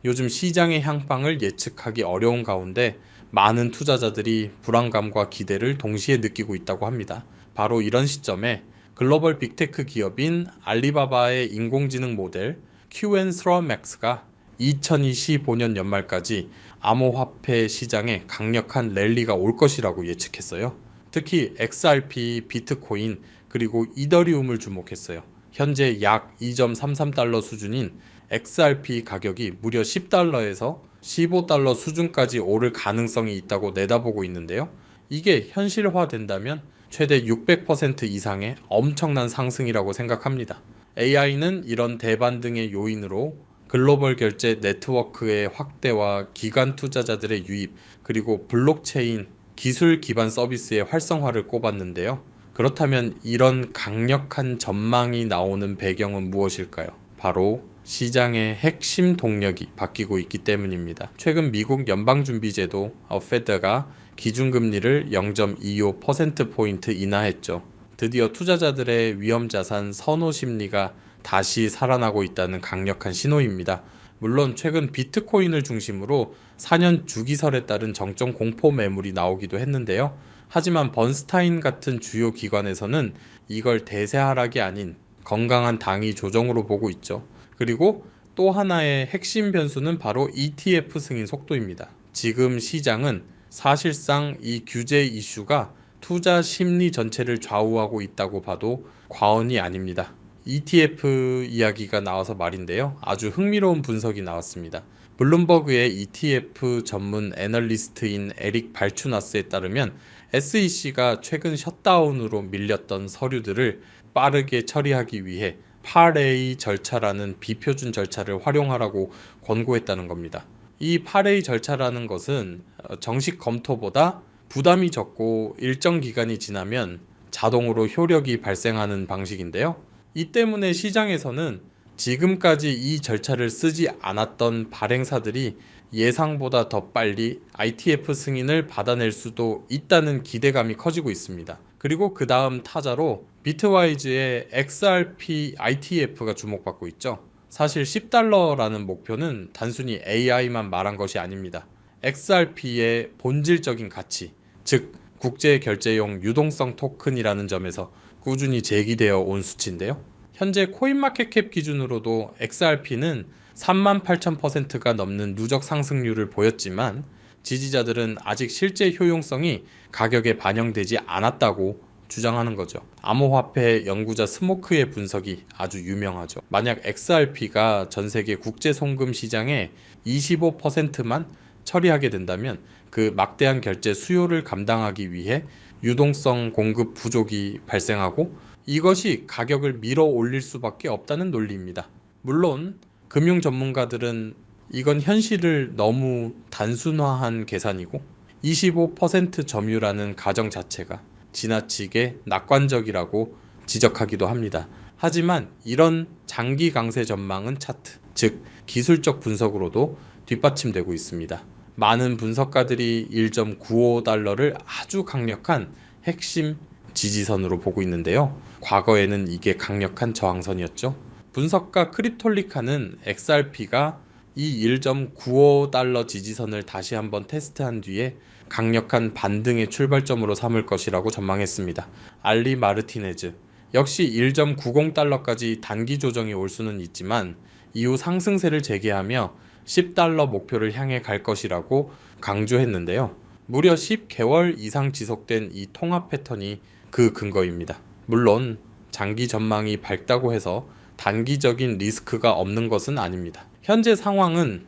요즘 시장의 향방을 예측하기 어려운 가운데 많은 투자자들이 불안감과 기대를 동시에 느끼고 있다고 합니다. 바로 이런 시점에 글로벌 빅테크 기업인 알리바바의 인공지능 모델 QN3max가 2025년 연말까지 암호화폐 시장에 강력한 랠리가 올 것이라고 예측했어요. 특히 XRP, 비트코인, 그리고 이더리움을 주목했어요. 현재 약 2.33달러 수준인 XRP 가격이 무려 10달러에서 15달러 수준까지 오를 가능성이 있다고 내다보고 있는데요. 이게 현실화된다면 최대 600% 이상의 엄청난 상승이라고 생각합니다. AI는 이런 대반등의 요인으로 글로벌 결제 네트워크의 확대와 기관 투자자들의 유입, 그리고 블록체인 기술 기반 서비스의 활성화를 꼽았는데요. 그렇다면 이런 강력한 전망이 나오는 배경은 무엇일까요? 바로 시장의 핵심 동력이 바뀌고 있기 때문입니다. 최근 미국 연방준비제도 페드가 기준금리를 0.25%포인트 인하했죠. 드디어 투자자들의 위험자산 선호 심리가 다시 살아나고 있다는 강력한 신호입니다. 물론 최근 비트코인을 중심으로 4년 주기설에 따른 정점 공포 매물이 나오기도 했는데요. 하지만 번스타인 같은 주요 기관에서는 이걸 대세 하락이 아닌 건강한 당위 조정으로 보고 있죠. 그리고 또 하나의 핵심 변수는 바로 ETF 승인 속도입니다. 지금 시장은 사실상 이 규제 이슈가 투자 심리 전체를 좌우하고 있다고 봐도 과언이 아닙니다. ETF 이야기가 나와서 말인데요. 아주 흥미로운 분석이 나왔습니다. 블룸버그의 ETF 전문 애널리스트인 에릭 발추나스에 따르면 SEC가 최근 셧다운으로 밀렸던 서류들을 빠르게 처리하기 위해 8A 절차라는 비표준 절차를 활용하라고 권고했다는 겁니다. 이 8A 절차라는 것은 정식 검토보다 부담이 적고 일정 기간이 지나면 자동으로 효력이 발생하는 방식인데요. 이 때문에 시장에서는 지금까지 이 절차를 쓰지 않았던 발행사들이 예상보다 더 빨리 ITF 승인을 받아낼 수도 있다는 기대감이 커지고 있습니다. 그리고 그 다음 타자로 비트와이즈의 XRP ITF가 주목받고 있죠. 사실 10달러라는 목표는 단순히 AI만 말한 것이 아닙니다. XRP의 본질적인 가치, 즉 국제결제용 유동성 토큰이라는 점에서 꾸준히 제기되어 온 수치인데요. 현재 코인마켓캡 기준으로도 XRP는 38,000%가 넘는 누적 상승률을 보였지만 지지자들은 아직 실제 효용성이 가격에 반영되지 않았다고 주장하는 거죠. 암호화폐 연구자 스모크의 분석이 아주 유명하죠. 만약 XRP가 전 세계 국제 송금 시장의 25%만 처리하게 된다면 그 막대한 결제 수요를 감당하기 위해 유동성 공급 부족이 발생하고 이것이 가격을 밀어 올릴 수밖에 없다는 논리입니다. 물론 금융 전문가들은 이건 현실을 너무 단순화한 계산이고 25% 점유라는 가정 자체가 지나치게 낙관적이라고 지적하기도 합니다. 하지만 이런 장기 강세 전망은 차트, 즉 기술적 분석으로도 뒷받침되고 있습니다. 많은 분석가들이 1.95달러를 아주 강력한 핵심 지지선으로 보고 있는데요. 과거에는 이게 강력한 저항선이었죠. 분석가 크립톨리카는 XRP가 이 1.95달러 지지선을 다시 한번 테스트한 뒤에 강력한 반등의 출발점으로 삼을 것이라고 전망했습니다. 알리 마르티네즈 역시 1.90달러까지 단기 조정이 올 수는 있지만 이후 상승세를 재개하며 10달러 목표를 향해 갈 것이라고 강조했는데요. 무려 10개월 이상 지속된 이 통합 패턴이 그 근거입니다. 물론 장기 전망이 밝다고 해서 단기적인 리스크가 없는 것은 아닙니다. 현재 상황은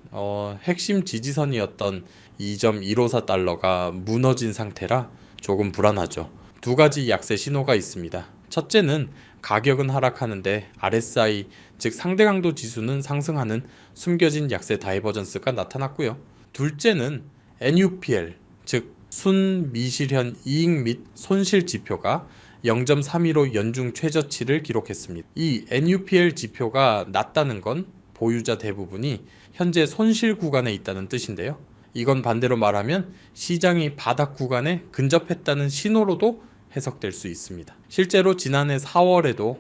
핵심 지지선이었던 2.154달러가 무너진 상태라 조금 불안하죠. 두 가지 약세 신호가 있습니다. 첫째는 가격은 하락하는데 RSI, 즉 상대 강도 지수는 상승하는 숨겨진 약세 다이버전스가 나타났고요. 둘째는 NUPL, 즉 순미실현 이익 및 손실 지표가 0.32로 연중 최저치를 기록했습니다. 이 NUPL 지표가 낮다는 건 보유자 대부분이 현재 손실 구간에 있다는 뜻인데요. 이건 반대로 말하면 시장이 바닥 구간에 근접했다는 신호로도 해석될 수 있습니다. 실제로 지난해 4월에도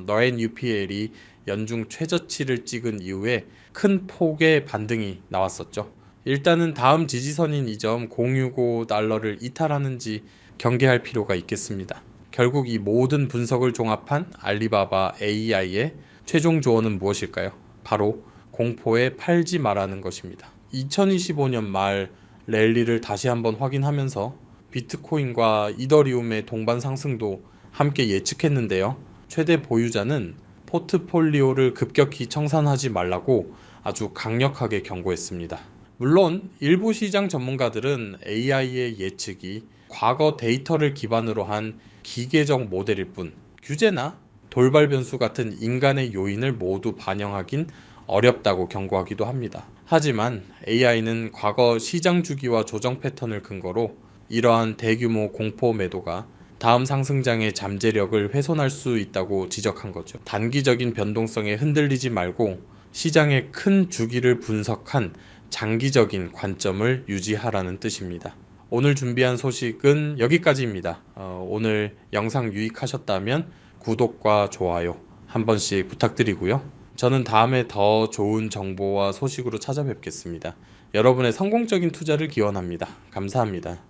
NUPL이 연중 최저치를 찍은 이후에 큰 폭의 반등이 나왔었죠. 일단은 다음 지지선인 이 점 065달러를 이탈하는지 경계할 필요가 있겠습니다. 결국 이 모든 분석을 종합한 알리바바 AI의 최종 조언은 무엇일까요? 바로 공포에 팔지 말라는 것입니다. 2025년 말 랠리를 다시 한번 확인하면서 비트코인과 이더리움의 동반 상승도 함께 예측했는데요. 최대 보유자는 포트폴리오를 급격히 청산하지 말라고 아주 강력하게 경고했습니다. 물론 일부 시장 전문가들은 AI의 예측이 과거 데이터를 기반으로 한 기계적 모델일 뿐 규제나 돌발 변수 같은 인간의 요인을 모두 반영하긴 어렵다고 경고하기도 합니다. 하지만 AI는 과거 시장 주기와 조정 패턴을 근거로 이러한 대규모 공포 매도가 다음 상승장의 잠재력을 훼손할 수 있다고 지적한 거죠. 단기적인 변동성에 흔들리지 말고 시장의 큰 주기를 분석한 장기적인 관점을 유지하라는 뜻입니다. 오늘 준비한 소식은 여기까지입니다. 오늘 영상 유익하셨다면 구독과 좋아요 한 번씩 부탁드리고요. 저는 다음에 더 좋은 정보와 소식으로 찾아뵙겠습니다. 여러분의 성공적인 투자를 기원합니다. 감사합니다.